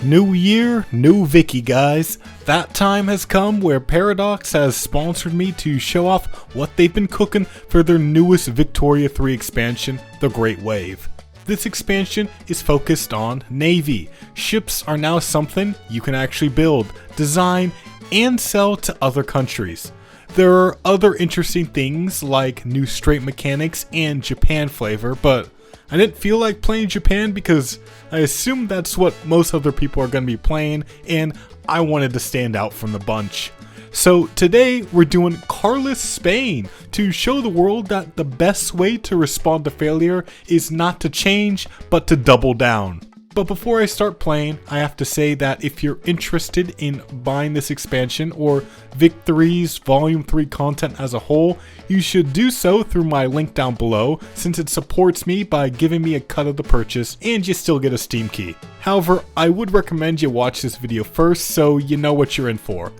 New year, new Vicky, guys. That time has come where Paradox has sponsored me to show off what they've been cooking for their newest Victoria 3 expansion, the Great Wave. This expansion is focused on Navy. Ships are now something you can actually build, design, and sell to other countries. There are other interesting things like new straight mechanics and Japan flavor, but I didn't feel like playing Japan because I assume that's what most other people are going to be playing, and I wanted to stand out from the bunch. So today we're doing Carlist Spain to show the world that the best way to respond to failure is not to change, but to double down. But before I start playing, I have to say that if you're interested in buying this expansion or Vic 3's Volume 3 content as a whole, you should do so through my link down below, since it supports me by giving me a cut of the purchase and you still get a Steam key. However, I would recommend you watch this video first so you know what you're in for.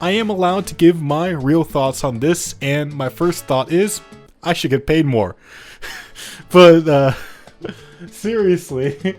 I am allowed to give my real thoughts on this, and my first thought is, I should get paid more. But, seriously,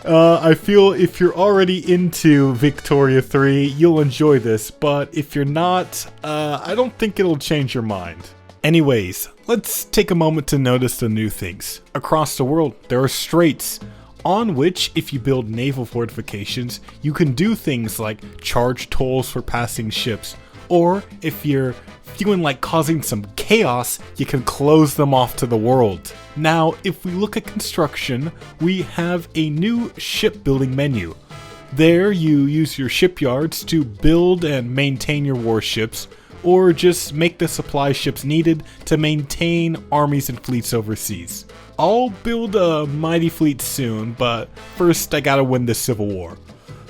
I feel if you're already into Victoria 3, you'll enjoy this, but if you're not, I don't think it'll change your mind. Anyways, let's take a moment to notice the new things. Across the world, there are straits, on which, if you build naval fortifications, you can do things like charge tolls for passing ships, or if you're feeling like causing some chaos, you can close them off to the world. Now, if we look at construction, we have a new shipbuilding menu. There, you use your shipyards to build and maintain your warships, or just make the supply ships needed to maintain armies and fleets overseas. I'll build a mighty fleet soon, but first I gotta win this civil war.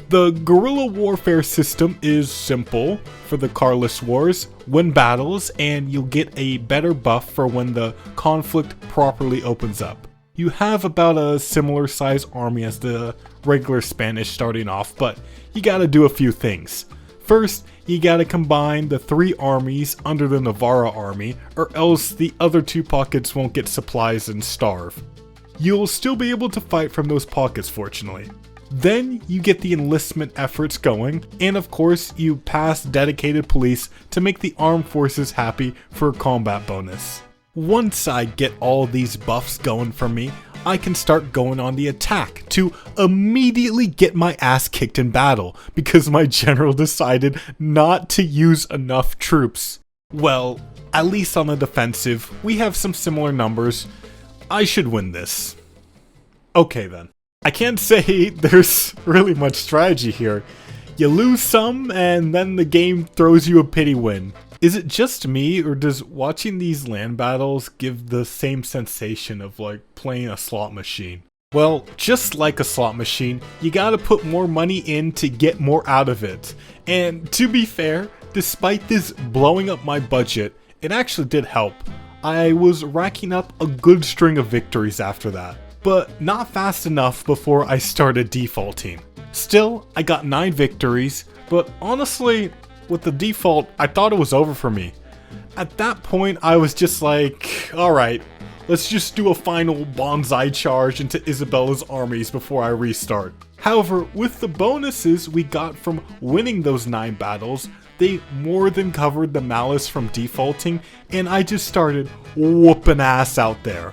The guerrilla warfare system is simple for the Carlist Wars. Win battles and you'll get a better buff for when the conflict properly opens up. You have about a similar size army as the regular Spanish starting off, but you gotta do a few things. First, you gotta combine the 3 armies under the Navarra army, or else the other 2 pockets won't get supplies and starve. You'll still be able to fight from those pockets, fortunately. Then you get the enlistment efforts going, and of course you pass dedicated police to make the armed forces happy for a combat bonus. Once I get all these buffs going for me, I can start going on the attack to immediately get my ass kicked in battle because my general decided not to use enough troops. Well, at least on the defensive, we have some similar numbers. I should win this. Okay then. I can't say there's really much strategy here. You lose some and then the game throws you a pity win. Is it just me, or does watching these land battles give the same sensation of like playing a slot machine? Well, just like a slot machine, you gotta put more money in to get more out of it. And to be fair, despite this blowing up my budget, it actually did help. I was racking up a good string of victories after that, but not fast enough before I started defaulting. Still, I got 9 victories, but honestly, with the default, I thought it was over for me. At that point, I was just like, alright, let's just do a final bonsai charge into Isabella's armies before I restart. However, with the bonuses we got from winning those 9 battles, they more than covered the malice from defaulting, and I just started whooping ass out there.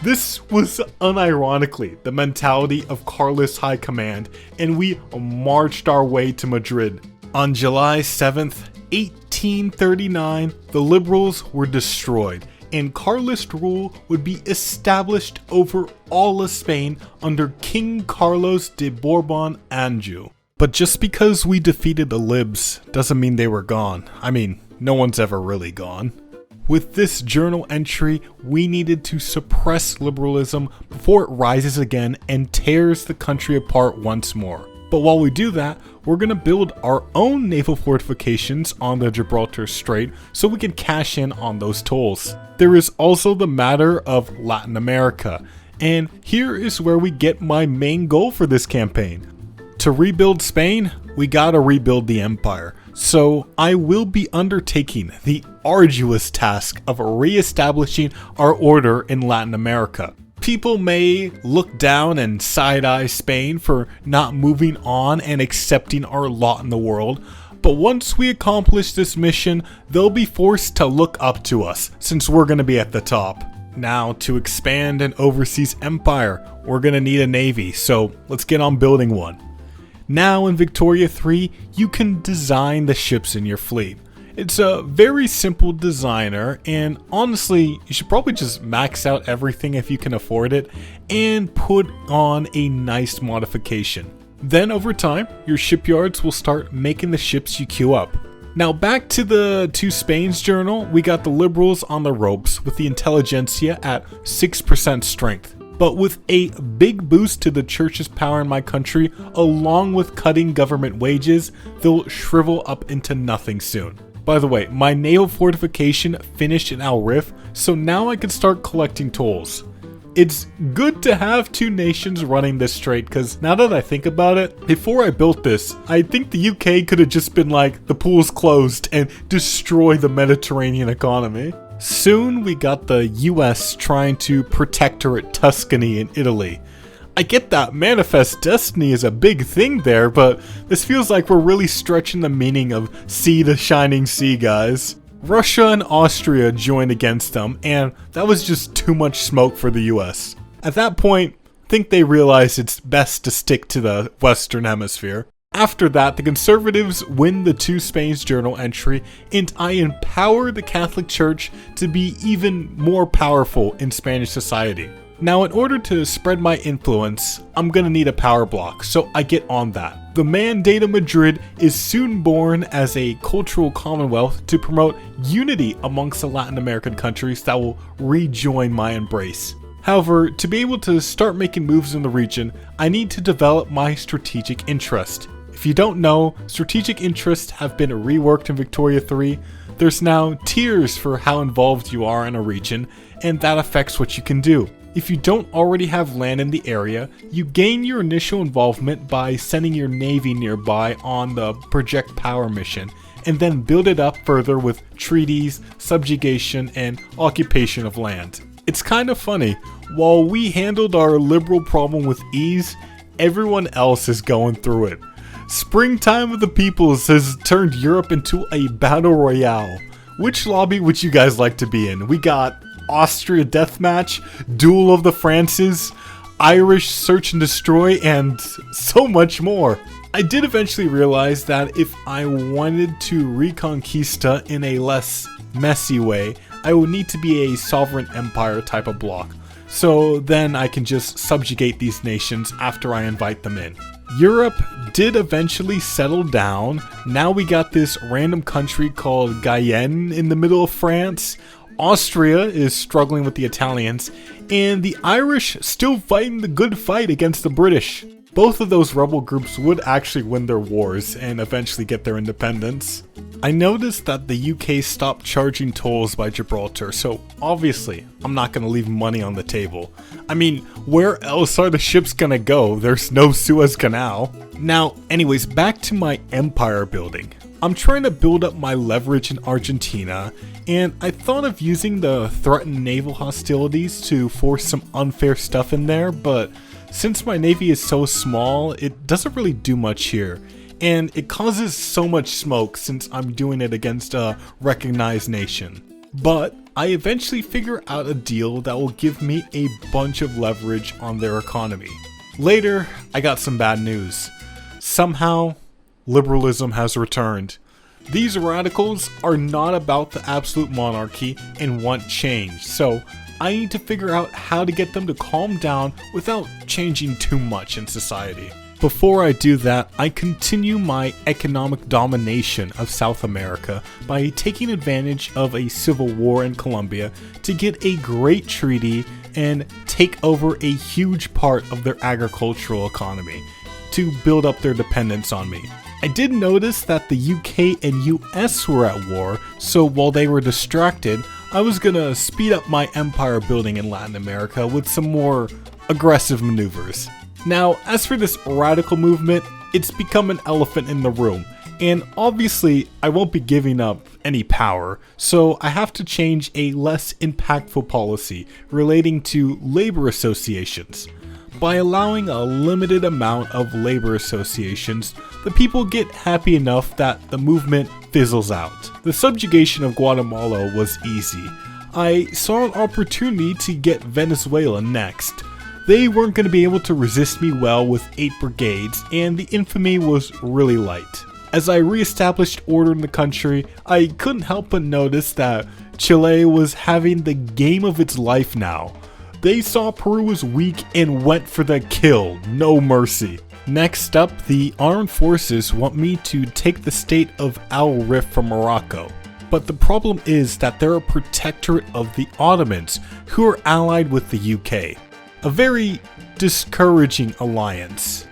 This was unironically the mentality of Carlist High Command, and we marched our way to Madrid. On July 7th, 1839, the liberals were destroyed, and Carlist rule would be established over all of Spain under King Carlos de Bourbon-Anjou. But just because we defeated the libs doesn't mean they were gone. I mean, no one's ever really gone. With this journal entry, we needed to suppress liberalism before it rises again and tears the country apart once more. But while we do that, we're going to build our own naval fortifications on the Gibraltar Strait so we can cash in on those tolls. There is also the matter of Latin America, and here is where we get my main goal for this campaign. To rebuild Spain, we gotta rebuild the empire. So I will be undertaking the arduous task of re-establishing our order in Latin America. People may look down and side-eye Spain for not moving on and accepting our lot in the world, but once we accomplish this mission, they'll be forced to look up to us, since we're going to be at the top. Now, to expand an overseas empire, we're going to need a navy, so let's get on building one. Now in Victoria 3, you can design the ships in your fleet. It's a very simple designer, and honestly, you should probably just max out everything if you can afford it, and put on a nice modification. Then over time, your shipyards will start making the ships you queue up. Now back to the Two Spain's journal, we got the liberals on the ropes with the intelligentsia at 6% strength. But with a big boost to the church's power in my country, along with cutting government wages, they'll shrivel up into nothing soon. By the way, my naval fortification finished in Al Rif, so now I can start collecting tolls. It's good to have two nations running this straight, because now that I think about it, before I built this, I think the UK could have just been like, the pool's closed, and destroy the Mediterranean economy. Soon we got the US trying to protectorate Tuscany in Italy. I get that manifest destiny is a big thing there, but this feels like we're really stretching the meaning of sea to shining sea, guys. Russia and Austria joined against them, and that was just too much smoke for the US. At that point, I think they realized it's best to stick to the Western Hemisphere. After that, the Conservatives win the Two Spain's journal entry, and I empower the Catholic Church to be even more powerful in Spanish society. Now, in order to spread my influence, I'm gonna need a power block, so I get on that. The Mandate of Madrid is soon born as a cultural commonwealth to promote unity amongst the Latin American countries that will rejoin my embrace. However, to be able to start making moves in the region, I need to develop my strategic interest. If you don't know, strategic interests have been reworked in Victoria 3. There's now tiers for how involved you are in a region, and that affects what you can do. If you don't already have land in the area, you gain your initial involvement by sending your navy nearby on the Project Power mission, and then build it up further with treaties, subjugation, and occupation of land. It's kind of funny, while we handled our liberal problem with ease, everyone else is going through it. Springtime of the Peoples has turned Europe into a battle royale. Which lobby would you guys like to be in? We got Austria Deathmatch, Duel of the Frances, Irish Search and Destroy, and so much more. I did eventually realize that if I wanted to Reconquista in a less messy way, I would need to be a sovereign empire type of block. So then I can just subjugate these nations after I invite them in. Europe did eventually settle down. Now we got this random country called Guyenne in the middle of France. Austria is struggling with the Italians, and the Irish still fighting the good fight against the British. Both of those rebel groups would actually win their wars and eventually get their independence. I noticed that the UK stopped charging tolls by Gibraltar, so obviously I'm not going to leave money on the table. I mean, where else are the ships gonna go? There's no Suez Canal. Now, anyways, back to my empire building. I'm trying to build up my leverage in Argentina, and I thought of using the threatened naval hostilities to force some unfair stuff in there, but since my navy is so small, it doesn't really do much here, and it causes so much smoke since I'm doing it against a recognized nation. But I eventually figure out a deal that will give me a bunch of leverage on their economy. Later, I got some bad news. Somehow, liberalism has returned. These radicals are not about the absolute monarchy and want change, so I need to figure out how to get them to calm down without changing too much in society. Before I do that, I continue my economic domination of South America by taking advantage of a civil war in Colombia to get a great treaty and take over a huge part of their agricultural economy to build up their dependence on me. I did notice that the UK and US were at war, so while they were distracted, I was gonna speed up my empire building in Latin America with some more aggressive maneuvers. Now, as for this radical movement, it's become an elephant in the room, And obviously, I won't be giving up any power, so I have to change a less impactful policy relating to labor associations. By allowing a limited amount of labor associations, the people get happy enough that the movement fizzles out. The subjugation of Guatemala was easy. I saw an opportunity to get Venezuela next. They weren't going to be able to resist me well with 8 brigades, and the infamy was really light. As I re-established order in the country, I couldn't help but notice that Chile was having the game of its life now. They saw Peru was weak and went for the kill, no mercy. Next up, the armed forces want me to take the state of Al Rif from Morocco. But the problem is that they're a protectorate of the Ottomans, who are allied with the UK. A very discouraging alliance.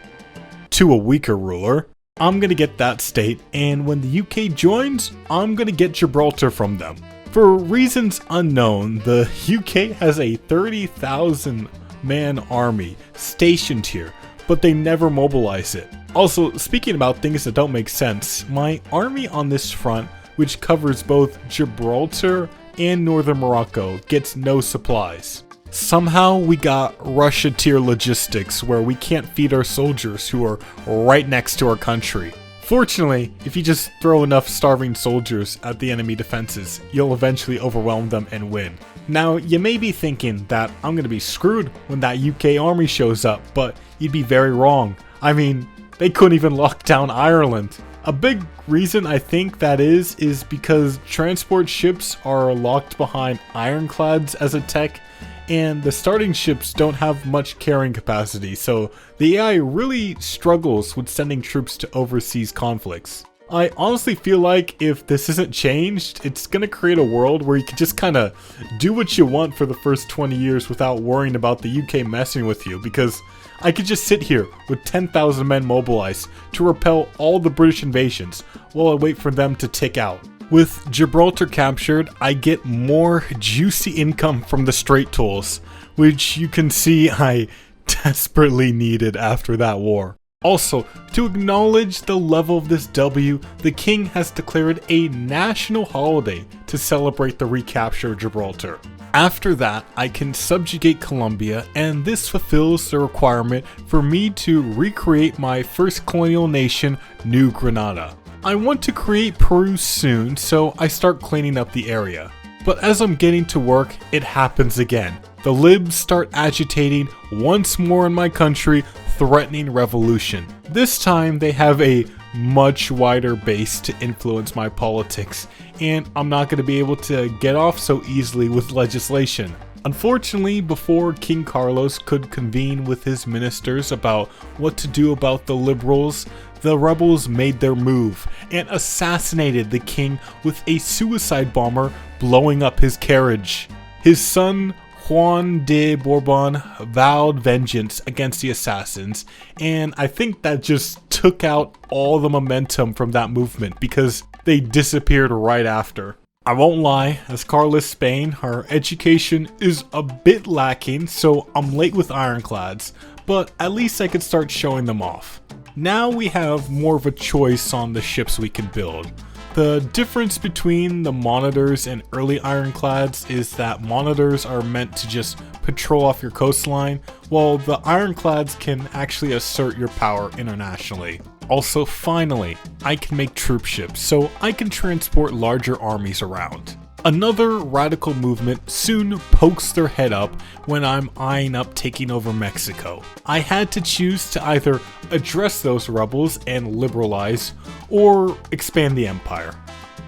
To a weaker ruler, I'm gonna get that state, and when the UK joins, I'm gonna get Gibraltar from them. For reasons unknown, the UK has a 30,000 man army stationed here, but they never mobilize it. Also, speaking about things that don't make sense, my army on this front, which covers both Gibraltar and northern Morocco, gets no supplies. Somehow we got Russia tier logistics where we can't feed our soldiers who are right next to our country. Fortunately, if you just throw enough starving soldiers at the enemy defenses, you'll eventually overwhelm them and win. Now, you may be thinking that I'm gonna be screwed when that UK army shows up, but you'd be very wrong. I mean, they couldn't even lock down Ireland. A big reason I think that is because transport ships are locked behind ironclads as a tech, and the starting ships don't have much carrying capacity, so the AI really struggles with sending troops to overseas conflicts. I honestly feel like if this isn't changed, it's gonna create a world where you can just kinda do what you want for the first 20 years without worrying about the UK messing with you, because I could just sit here with 10,000 men mobilized to repel all the British invasions while I wait for them to tick out. With Gibraltar captured, I get more juicy income from the Strait tolls, which you can see I desperately needed after that war. Also, to acknowledge the level of this W, the king has declared a national holiday to celebrate the recapture of Gibraltar. After that, I can subjugate Colombia, and this fulfills the requirement for me to recreate my first colonial nation, New Granada. I want to create Peru soon, so I start cleaning up the area. But as I'm getting to work, it happens again. The libs start agitating once more in my country, threatening revolution. This time they have a much wider base to influence my politics, and I'm not going to be able to get off so easily with legislation. Unfortunately, before King Carlos could convene with his ministers about what to do about the liberals, the rebels made their move and assassinated the king with a suicide bomber blowing up his carriage. His son, Juan de Bourbon, vowed vengeance against the assassins, and I think that just took out all the momentum from that movement because they disappeared right after. I won't lie, as Carlist Spain, our education is a bit lacking, so I'm late with ironclads, but at least I could start showing them off. Now we have more of a choice on the ships we can build. The difference between the monitors and early ironclads is that monitors are meant to just patrol off your coastline, while the ironclads can actually assert your power internationally. Also, finally, I can make troop ships, so I can transport larger armies around. Another radical movement soon pokes their head up when I'm eyeing up taking over Mexico. I had to choose to either address those rebels and liberalize, or expand the empire.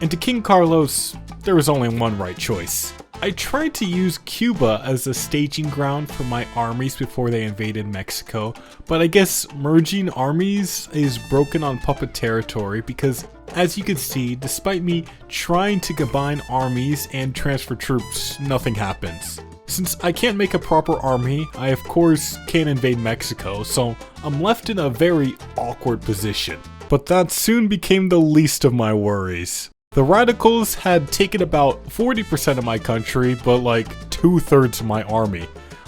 And to King Carlos, there was only one right choice. I tried to use Cuba as a staging ground for my armies before they invaded Mexico, but I guess merging armies is broken on puppet territory because, as you can see, despite me trying to combine armies and transfer troops, nothing happens. Since I can't make a proper army, I of course can't invade Mexico, so I'm left in a very awkward position. But that soon became the least of my worries. The radicals had taken about 40% of my country, but like 2/3 of my army.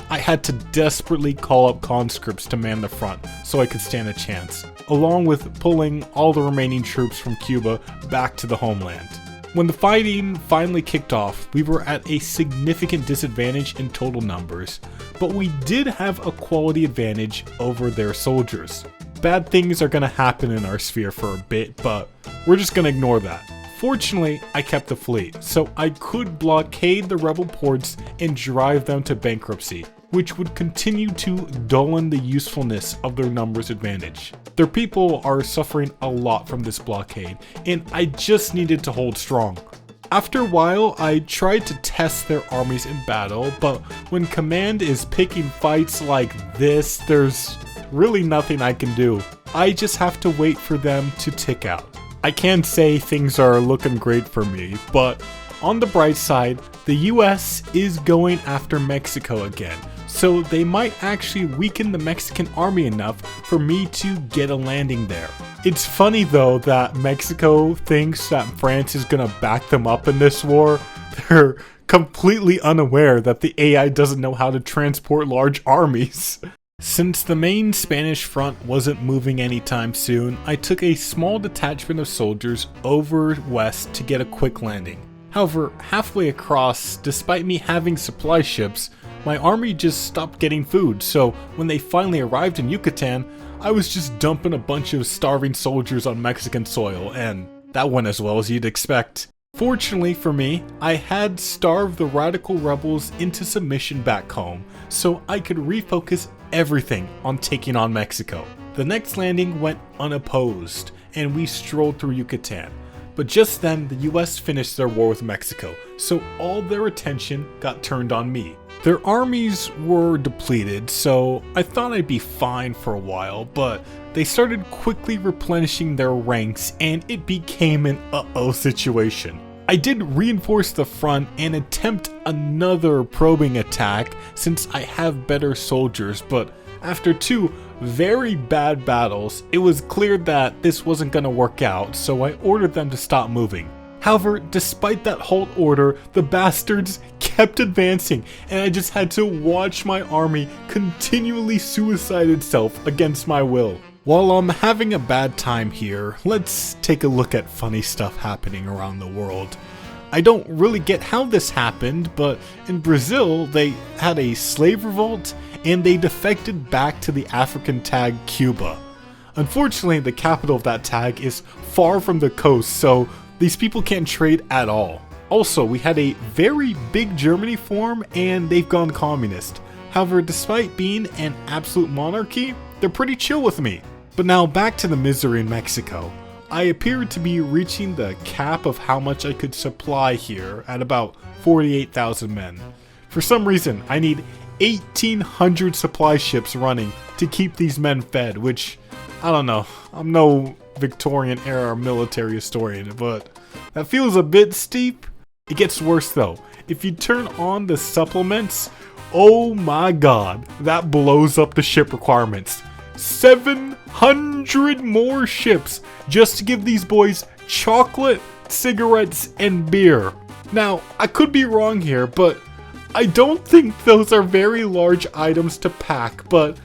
I had to desperately call up conscripts to man the front so I could stand a chance, along with pulling all the remaining troops from Cuba back to the homeland. When the fighting finally kicked off, we were at a significant disadvantage in total numbers, but we did have a quality advantage over their soldiers. Bad things are gonna happen in our sphere for a bit, but we're just gonna ignore that. Fortunately, I kept the fleet, so I could blockade the rebel ports and drive them to bankruptcy, which would continue to dullien the usefulness of their numbers advantage. Their people are suffering a lot from this blockade, and I just needed to hold strong. After a while, I tried to test their armies in battle, but when command is picking fights like this, there's really nothing I can do. I just have to wait for them to tick out. I can't say things are looking great for me, but on the bright side, the US is going after Mexico again, so they might actually weaken the Mexican army enough for me to get a landing there. It's funny though that Mexico thinks that France is gonna back them up in this war. They're completely unaware that the AI doesn't know how to transport large armies. Since the main Spanish front wasn't moving anytime soon, I took a small detachment of soldiers over west to get a quick landing. However, halfway across, despite me having supply ships, my army just stopped getting food, so when they finally arrived in Yucatan, I was just dumping a bunch of starving soldiers on Mexican soil, and that went as well as you'd expect. Fortunately for me, I had starved the radical rebels into submission back home, so I could refocus everything on taking on Mexico. The next landing went unopposed, and we strolled through Yucatan. But just then, the US finished their war with Mexico, so all their attention got turned on me. Their armies were depleted, so I thought I'd be fine for a while, but they started quickly replenishing their ranks, and it became an uh-oh situation. I did reinforce the front and attempt another probing attack since I have better soldiers, but after two very bad battles, it was clear that this wasn't gonna work out, so I ordered them to stop moving. However, despite that halt order, the bastards kept advancing, and I just had to watch my army continually suicide itself against my will. While I'm having a bad time here, let's take a look at funny stuff happening around the world. I don't really get how this happened, but in Brazil, they had a slave revolt and they defected back to the African tag Cuba. Unfortunately, the capital of that tag is far from the coast, so these people can't trade at all. Also, we had a very big Germany form and they've gone communist. However, despite being an absolute monarchy, they're pretty chill with me. But now back to the misery in Mexico. I appeared to be reaching the cap of how much I could supply here at about 48,000 men. For some reason, I need 1,800 supply ships running to keep these men fed, which, I don't know, I'm no Victorian era military historian, but that feels a bit steep. It gets worse though. If you turn on the supplements, oh my god, that blows up the ship requirements. 700 more ships just to give these boys chocolate, cigarettes, and beer. Now, I could be wrong here, but I don't think those are very large items to pack, but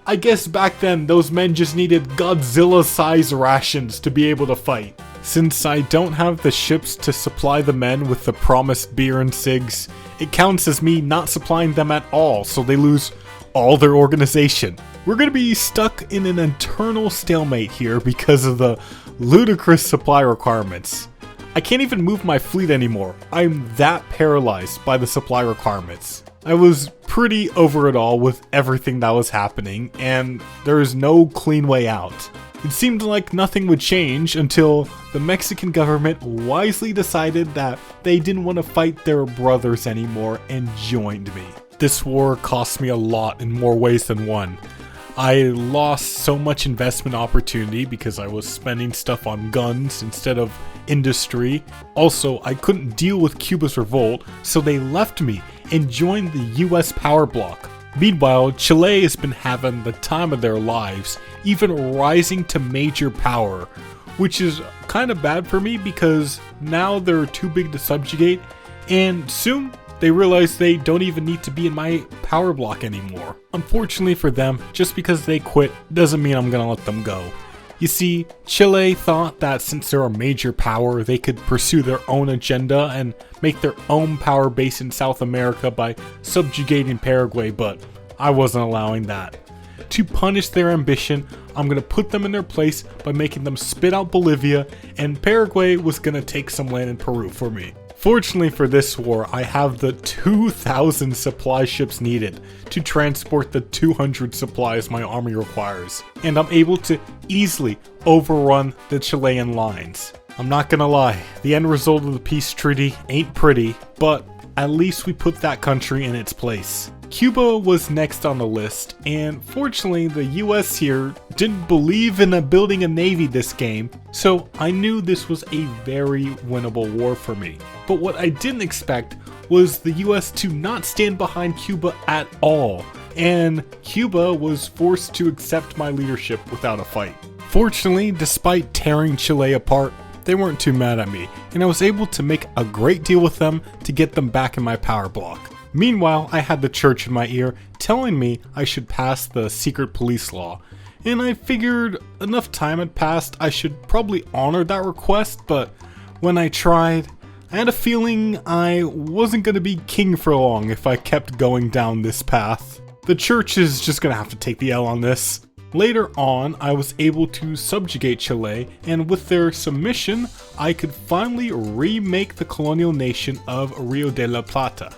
I guess back then those men just needed Godzilla-sized rations to be able to fight. Since I don't have the ships to supply the men with the promised beer and cigs, it counts as me not supplying them at all, so they lose all their organization. We're gonna be stuck in an eternal stalemate here because of the ludicrous supply requirements. I can't even move my fleet anymore. I'm that paralyzed by the supply requirements. I was pretty over it all with everything that was happening, and there is no clean way out. It seemed like nothing would change until the Mexican government wisely decided that they didn't want to fight their brothers anymore and joined me. This war cost me a lot in more ways than one. I lost so much investment opportunity because I was spending stuff on guns instead of industry. Also, I couldn't deal with Cuba's revolt, so they left me and joined the US power bloc. Meanwhile, Chile has been having the time of their lives, even rising to major power, which is kind of bad for me because now they're too big to subjugate, and soon they realize they don't even need to be in my power block anymore. Unfortunately for them, just because they quit doesn't mean I'm gonna let them go. You see, Chile thought that since they're a major power, they could pursue their own agenda and make their own power base in South America by subjugating Paraguay, but I wasn't allowing that. To punish their ambition, I'm gonna put them in their place by making them spit out Bolivia, and Paraguay was gonna take some land in Peru for me. Fortunately for this war, I have the 2,000 supply ships needed to transport the 200 supplies my army requires, and I'm able to easily overrun the Chilean lines. I'm not gonna lie, the end result of the peace treaty ain't pretty, but at least we put that country in its place. Cuba was next on the list, and fortunately the US here didn't believe in building a navy this game, so I knew this was a very winnable war for me. But what I didn't expect was the US to not stand behind Cuba at all, and Cuba was forced to accept my leadership without a fight. Fortunately, despite tearing Chile apart, they weren't too mad at me, and I was able to make a great deal with them to get them back in my power block. Meanwhile, I had the church in my ear telling me I should pass the secret police law, and I figured enough time had passed I should probably honor that request, but when I tried, I had a feeling I wasn't going to be king for long if I kept going down this path. The church is just going to have to take the L on this. Later on, I was able to subjugate Chile, and with their submission, I could finally remake the colonial nation of Rio de la Plata.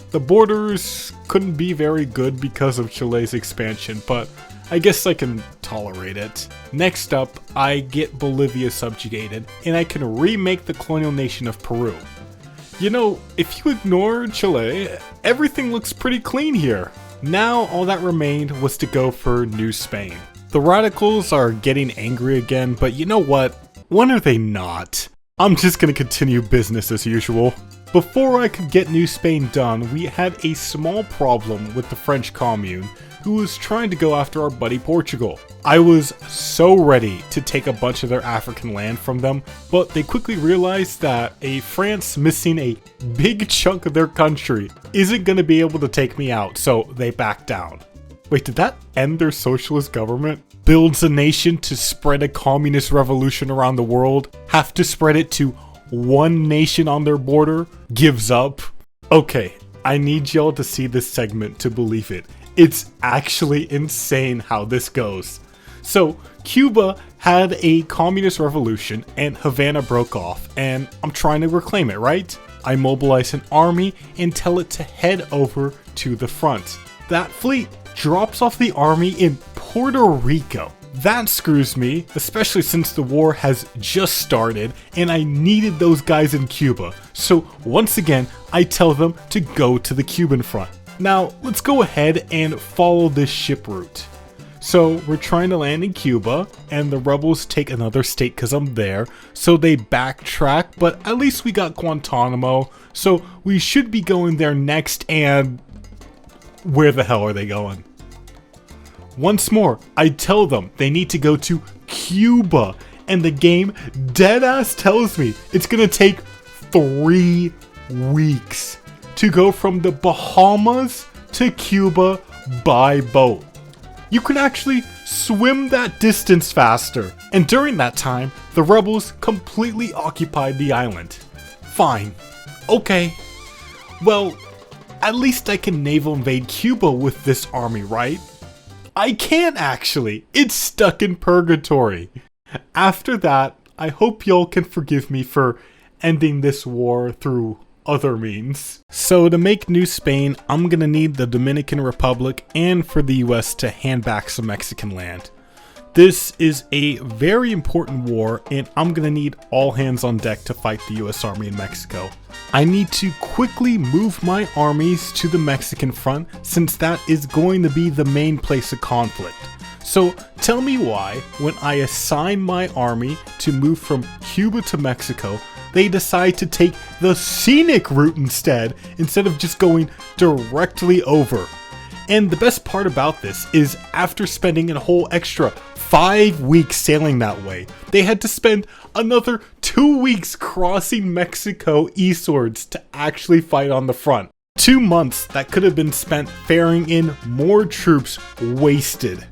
The borders couldn't be very good because of Chile's expansion, but I guess I can tolerate it. Next up, I get Bolivia subjugated, and I can remake the colonial nation of Peru. You know, if you ignore Chile, everything looks pretty clean here. Now all that remained was to go for New Spain. The radicals are getting angry again, but you know what? When are they not? I'm just gonna continue business as usual. Before I could get New Spain done, we had a small problem with the French commune, who was trying to go after our buddy Portugal. I was so ready to take a bunch of their African land from them, but they quickly realized that a France missing a big chunk of their country isn't going to be able to take me out, so they backed down. Wait, did that end their socialist government? Builds a nation to spread a communist revolution around the world, have to spread it to one nation on their border, gives up. Okay, I need y'all to see this segment to believe it. It's actually insane how this goes. So, Cuba had a communist revolution and Havana broke off, and I'm trying to reclaim it, right? I mobilize an army and tell it to head over to the front. That fleet drops off the army in Puerto Rico. That screws me, especially since the war has just started and I needed those guys in Cuba. So once again, I tell them to go to the Cuban front. Now, let's go ahead and follow this ship route. So we're trying to land in Cuba, and the rebels take another state because I'm there, so they backtrack, but at least we got Guantanamo, so we should be going there next, and where the hell are they going? Once more, I tell them they need to go to Cuba, and the game deadass tells me it's gonna take 3 weeks to go from the Bahamas to Cuba by boat. You can actually swim that distance faster, and during that time, the rebels completely occupied the island. Fine. Okay. Well, at least I can naval invade Cuba with this army, right? I can't actually. It's stuck in purgatory. After that, I hope y'all can forgive me for ending this war through other means. So to make New Spain, I'm gonna need the Dominican Republic and for the US to hand back some Mexican land. This is a very important war, and I'm gonna need all hands on deck to fight the US Army in Mexico. I need to quickly move my armies to the Mexican front, since that is going to be the main place of conflict. So tell me why, when I assign my army to move from Cuba to Mexico, they decide to take the scenic route instead of just going directly over. And the best part about this is, after spending a whole extra 5 weeks sailing that way, they had to spend another 2 weeks crossing Mexico eastwards to actually fight on the front. 2 months that could have been spent ferrying in more troops wasted.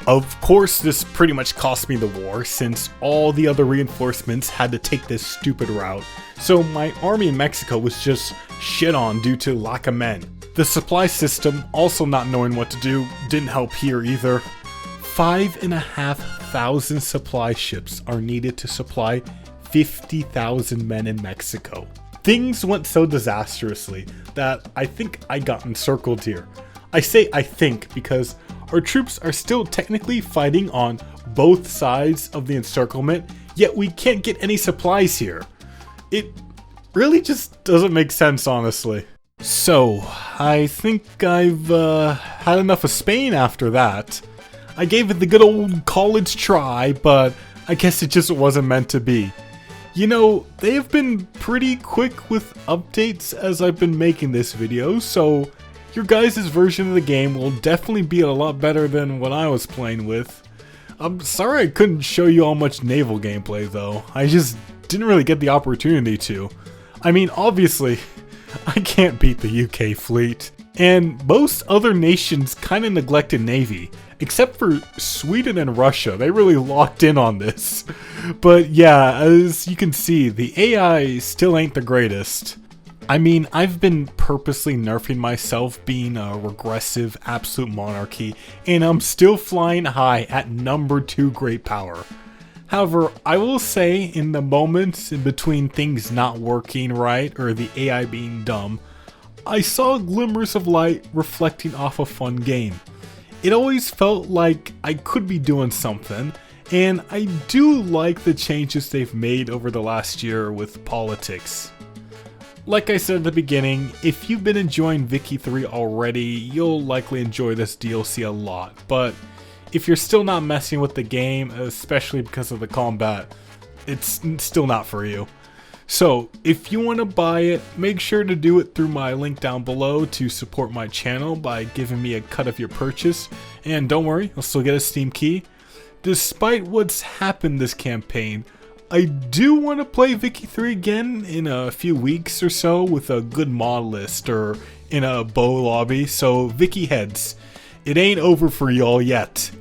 Of course, this pretty much cost me the war, since all the other reinforcements had to take this stupid route, so my army in Mexico was just shit on due to lack of men. The supply system, also not knowing what to do, didn't help here either. 5,500 supply ships are needed to supply 50,000 men in Mexico. Things went so disastrously that I think I got encircled here. I say I think because our troops are still technically fighting on both sides of the encirclement, yet we can't get any supplies here. It really just doesn't make sense, honestly. So, I think I've had enough of Spain after that. I gave it the good old college try, but I guess it just wasn't meant to be. You know, they've been pretty quick with updates as I've been making this video, so your guys' version of the game will definitely be a lot better than what I was playing with. I'm sorry I couldn't show you all much naval gameplay though, I just didn't really get the opportunity to. I mean, obviously, I can't beat the UK fleet, and most other nations kinda neglected Navy, except for Sweden and Russia. They really locked in on this. But yeah, as you can see, the AI still ain't the greatest. I mean, I've been purposely nerfing myself being a regressive absolute monarchy, and I'm still flying high at number 2 great power. However, I will say in the moments in between things not working right or the AI being dumb, I saw glimmers of light reflecting off a fun game. It always felt like I could be doing something, and I do like the changes they've made over the last year with politics. Like I said at the beginning, if you've been enjoying Vicky 3 already, you'll likely enjoy this DLC a lot, but if you're still not messing with the game, especially because of the combat, it's still not for you. So, if you want to buy it, make sure to do it through my link down below to support my channel by giving me a cut of your purchase, and don't worry, you'll still get a Steam key. Despite what's happened this campaign, I do want to play Vicky 3 again in a few weeks or so with a good mod list or in a bow lobby, so Vicky heads, it ain't over for y'all yet.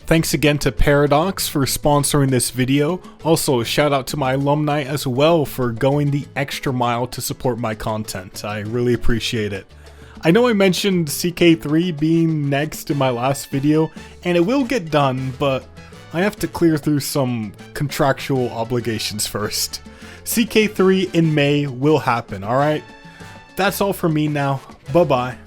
Thanks again to Paradox for sponsoring this video. Also, shout out to my alumni as well for going the extra mile to support my content. I really appreciate it. I know I mentioned CK3 being next in my last video, and it will get done, but I have to clear through some contractual obligations first. CK3 in May will happen, alright? That's all for me now. Bye-bye.